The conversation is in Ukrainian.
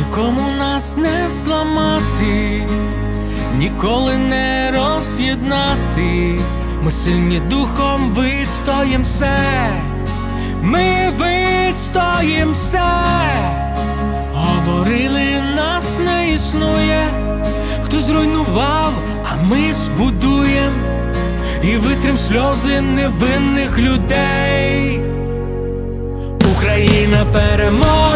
нікому нас не зламати, ніколи не роз'єднати. Ми сильні духом, вистоїм все, ми вистоїм все. Говорили, нас не існує, хто зруйнував, а ми збудуєм і витрим сльози невинних людей. Україна переможе.